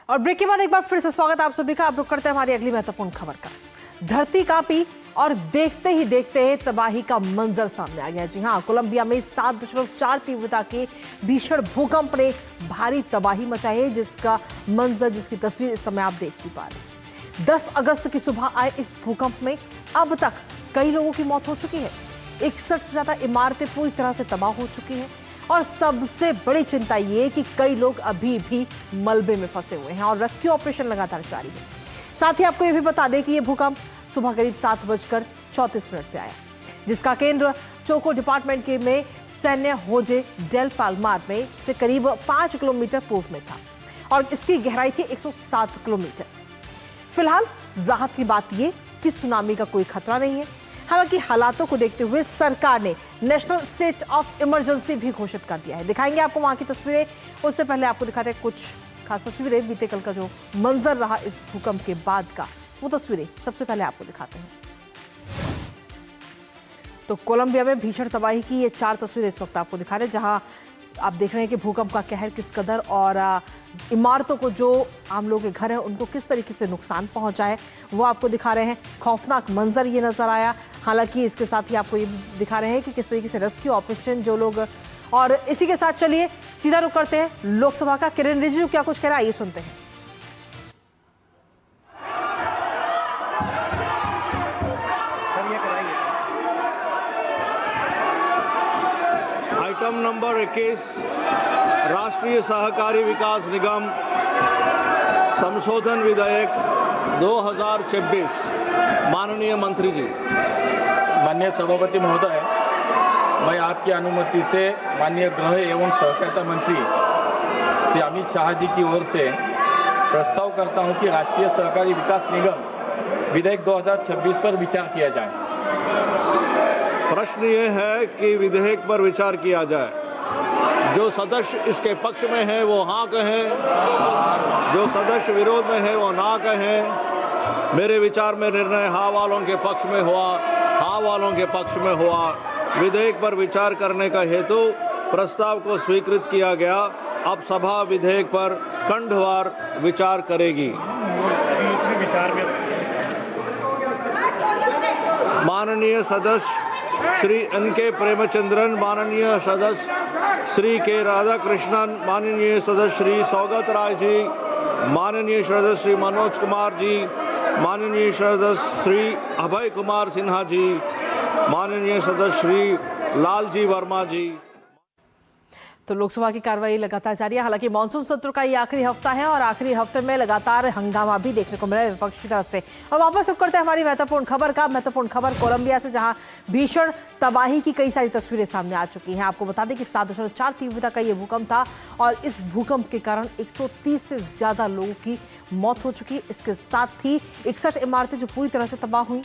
और ब्रेक के बाद एक बार फिर से स्वागत आप सभी का। आप रुक करते हैं हमारी अगली महत्वपूर्ण खबर का। धरती कांपी और देखते ही देखते तबाही का मंजर सामने आ गया। जी हां, कोलंबिया में 7.4 तीव्रता के भीषण भूकंप ने भारी तबाही मचाई है, जिसका मंजर, जिसकी तस्वीर इस समय आप देख भी पा रहे हैं। 10 अगस्त की सुबह आए इस भूकंप में अब तक कई लोगों की मौत हो चुकी है। 61 से ज्यादा इमारतें पूरी तरह से तबाह हो चुकी हैं और सबसे बड़ी चिंता ये है कि कई लोग अभी भी मलबे में फंसे हुए हैं और रेस्क्यू ऑपरेशन लगातार जारी है। साथ ही आपको ये भी बता दें कि ये भूकंप सुबह करीब 7:34 पे आया, जिसका केंद्र चोको डिपार्टमेंट के में सैन्य होजे डेल पाल्मार में से करीब 5 किलोमीटर पूर्व में था और इसकी गहराई थी 107 किलोमीटर। फिलहाल राहत की बात ये कि सुनामी का कोई खतरा नहीं है। हालांकि हालातों को देखते हुए सरकार ने नेशनल स्टेट ऑफ इमरजेंसी भी घोषित कर दिया है। दिखाएंगे आपको वहां की तस्वीरें, उससे पहले आपको दिखाते हैं कुछ खास तस्वीरें। बीते कल का जो मंजर रहा इस भूकंप के बाद का, वो तस्वीरें सबसे पहले आपको दिखाते हैं। तो कोलंबिया में भीषण तबाही की ये 4 तस्वीरें इस वक्त आपको दिखा रहे हैं, जहां आप देख रहे हैं कि भूकंप का कहर किस कदर और इमारतों को, जो आम लोगों के घर हैं, उनको किस तरीके से नुकसान पहुंचा है, वो आपको दिखा रहे हैं। खौफनाक मंजर ये नजर आया। हालांकि इसके साथ ही आपको ये दिखा रहे हैं कि किस तरीके से रेस्क्यू ऑपरेशन जो लोग, और इसी के साथ चलिए सीधा रुख करते हैं लोकसभा का। किरण रिजिजू क्या कुछ कह रहा है, आइए सुनते हैं। आइटम नंबर 21, राष्ट्रीय सहकारी विकास निगम संशोधन विधेयक 2026। माननीय मंत्री जी। माननीय सभापति महोदय, मैं आपकी अनुमति से माननीय गृह एवं सहकारिता मंत्री श्री अमित शाह जी की ओर से प्रस्ताव करता हूं कि राष्ट्रीय सहकारी विकास निगम विधेयक 2026 पर विचार किया जाए। प्रश्न ये है कि विधेयक पर विचार किया जाए। जो सदस्य इसके पक्ष में है वो हाँ कहें, जो सदस्य विरोध में है वो ना कहें। मेरे विचार में निर्णय हाँ वालों के पक्ष में हुआ, हाँ वालों के पक्ष में हुआ। विधेयक पर विचार करने का हेतु प्रस्ताव को स्वीकृत किया गया। अब सभा विधेयक पर खंडवार विचार करेगी। माननीय सदस्य श्री एन.के. प्रेमचंद्रन, माननीय सदस्य श्री के. राधाकृष्णन, माननीय सदस्य श्री सौगत राय जी, माननीय सदस्य श्री मनोज कुमार जी, माननीय सदस्य श्री अभय कुमार सिन्हा जी, माननीय सदस्य श्री लालजी वर्मा जी। तो लोकसभा की कार्रवाई लगातार जारी है। हालांकि मानसून सत्र का ये आखिरी हफ्ता है और आखिरी हफ्ते में लगातार हंगामा भी देखने को मिला है विपक्ष की तरफ से। और वापस अब करते हैं हमारी महत्वपूर्ण खबर का। महत्वपूर्ण खबर कोलंबिया से, जहां भीषण तबाही की कई सारी तस्वीरें सामने आ चुकी हैं। आपको बता दें कि 7.4 तीव्रता का ये भूकंप था और इस भूकंप के कारण 130 से ज्यादा लोगों की मौत हो चुकी है। इसके साथ ही 61 इमारतें जो पूरी तरह से तबाह हुई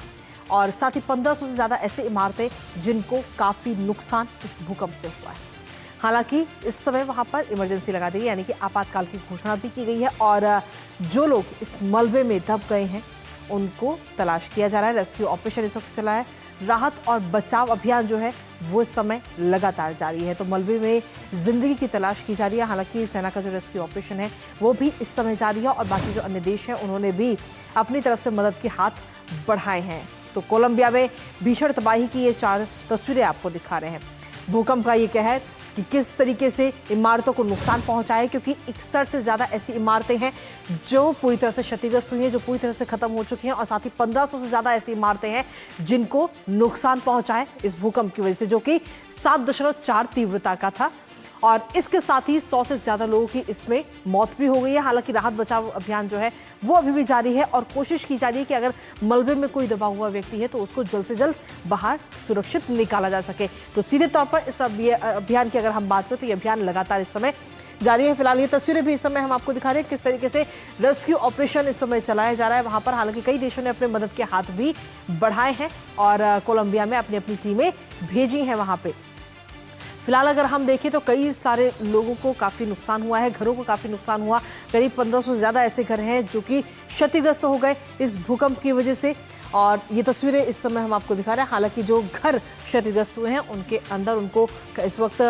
और साथ ही 1500 से ज्यादा ऐसी इमारतें जिनको काफी नुकसान इस भूकंप से हुआ है। हालांकि इस समय वहां पर इमरजेंसी लगा दी है, यानी कि आपातकाल की घोषणा भी की गई है और जो लोग इस मलबे में दब गए हैं उनको तलाश किया जा रहा है। रेस्क्यू ऑपरेशन इस वक्त चला है। राहत और बचाव अभियान जो है वो इस समय लगातार जारी है। तो मलबे में जिंदगी की तलाश की जा रही है। हालांकि सेना का जो रेस्क्यू ऑपरेशन है वो भी इस समय जारी है और बाकी जो अन्य देश हैं उन्होंने भी अपनी तरफ से मदद के हाथ बढ़ाए हैं। तो कोलंबिया में भीषण तबाही की ये 4 तस्वीरें आपको दिखा रहे हैं। भूकंप का ये कहर कि किस तरीके से इमारतों को नुकसान पहुंचा है, क्योंकि 61 से ज़्यादा ऐसी इमारतें हैं जो पूरी तरह से क्षतिग्रस्त हुई हैं, जो पूरी तरह से खत्म हो चुकी हैं और साथ ही 1500 से ज़्यादा ऐसी इमारतें हैं जिनको नुकसान पहुंचा है इस भूकंप की वजह से, जो कि 7.4 तीव्रता का था। और इसके साथ ही 100 से ज़्यादा लोगों की इसमें मौत भी हो गई है। हालांकि राहत बचाव अभियान जो है वो अभी भी जारी है और कोशिश की जा रही है कि अगर मलबे में कोई दबा हुआ व्यक्ति है तो उसको जल्द से जल्द बाहर सुरक्षित निकाला जा सके। तो सीधे तौर पर इस अभियान की अगर हम बात करें तो ये अभियान लगातार इस समय जारी है। फिलहाल ये तस्वीरें भी इस समय हम आपको दिखा रहे हैं किस तरीके से रेस्क्यू ऑपरेशन इस समय चलाया जा रहा है वहां पर। हालांकि कई देशों ने अपने मदद के हाथ भी बढ़ाए हैं और कोलंबिया में अपनी अपनी टीमें भेजी हैं वहां पे। फिलहाल अगर हम देखें तो कई सारे लोगों को काफ़ी नुकसान हुआ है, घरों को काफ़ी नुकसान हुआ। करीब 1500 से ज़्यादा ऐसे घर हैं जो कि क्षतिग्रस्त हो गए इस भूकंप की वजह से और ये तस्वीरें इस समय हम आपको दिखा रहे हैं। हालांकि जो घर क्षतिग्रस्त हुए हैं उनके अंदर उनको इस वक्त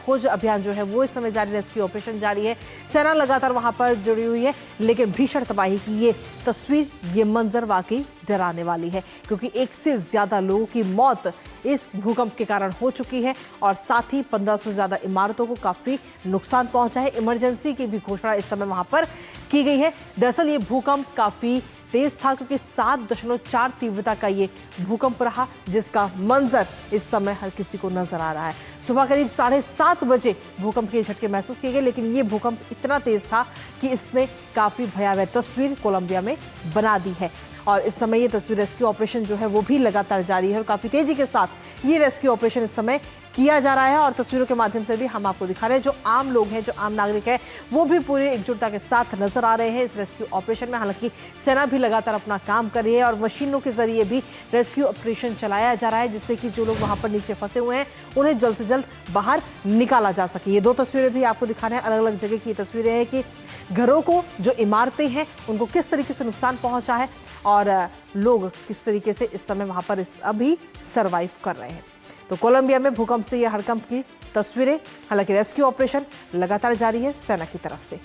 खोज अभियान जो है वो इस समय जारी, रेस्क्यू ऑपरेशन जारी है। सेना लगातार वहां पर जुड़ी हुई है, लेकिन भीषण तबाही की ये तस्वीर, ये मंजर वाकई डराने वाली है, क्योंकि 1 से ज्यादा लोगों की मौत इस भूकंप के कारण हो चुकी है और साथ ही 1500 से ज्यादा इमारतों को काफी नुकसान पहुंचा है। इमरजेंसी की भी घोषणा इस समय वहां पर की गई है। दरअसल ये भूकंप काफी तेज था, क्योंकि 7.4 तीव्रता का ये भूकंप रहा, जिसका मंजर इस समय हर किसी को नजर आ रहा है। सुबह करीब 7:30 बजे भूकंप के झटके महसूस किए गए, लेकिन ये भूकंप इतना तेज था कि इसने काफी भयावह तस्वीर कोलंबिया में बना दी है। और इस समय ये तस्वीर, रेस्क्यू ऑपरेशन जो है वो भी लगातार जारी है और काफी तेजी के साथ ये रेस्क्यू ऑपरेशन इस समय किया जा रहा है। और तस्वीरों के माध्यम से भी हम आपको दिखा रहे हैं, जो आम लोग हैं, जो आम नागरिक है, वो भी पूरी एकजुटता के साथ नजर आ रहे हैं इस रेस्क्यू ऑपरेशन में। हालांकि सेना भी लगातार अपना काम कर रही है और मशीनों के जरिए भी रेस्क्यू ऑपरेशन चलाया जा रहा है, जिससे कि जो लोग वहां पर नीचे फंसे हुए हैं उन्हें जल्द से जल्द बाहर निकाला जा सके। ये 2 तस्वीरें भी आपको दिखा रहे हैं, अलग अलग जगह की तस्वीरें हैं कि घरों को, जो इमारतें हैं, उनको किस तरीके से नुकसान पहुंचा है और लोग किस तरीके से इस समय वहां पर अभी सरवाइव कर रहे हैं। तो कोलंबिया में भूकंप से यह हड़कंप की तस्वीरें। हालांकि रेस्क्यू ऑपरेशन लगातार जारी है सेना की तरफ से।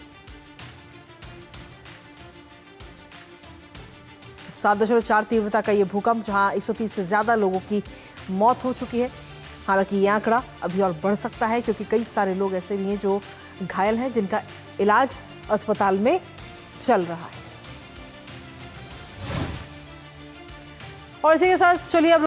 7.4 तीव्रता का यह भूकंप, जहां 130 से ज्यादा लोगों की मौत हो चुकी है। हालांकि यह आंकड़ा अभी और बढ़ सकता है, क्योंकि कई सारे लोग ऐसे भी हैं जो घायल हैं, जिनका इलाज अस्पताल में चल रहा है। और इसी के साथ चलिए अब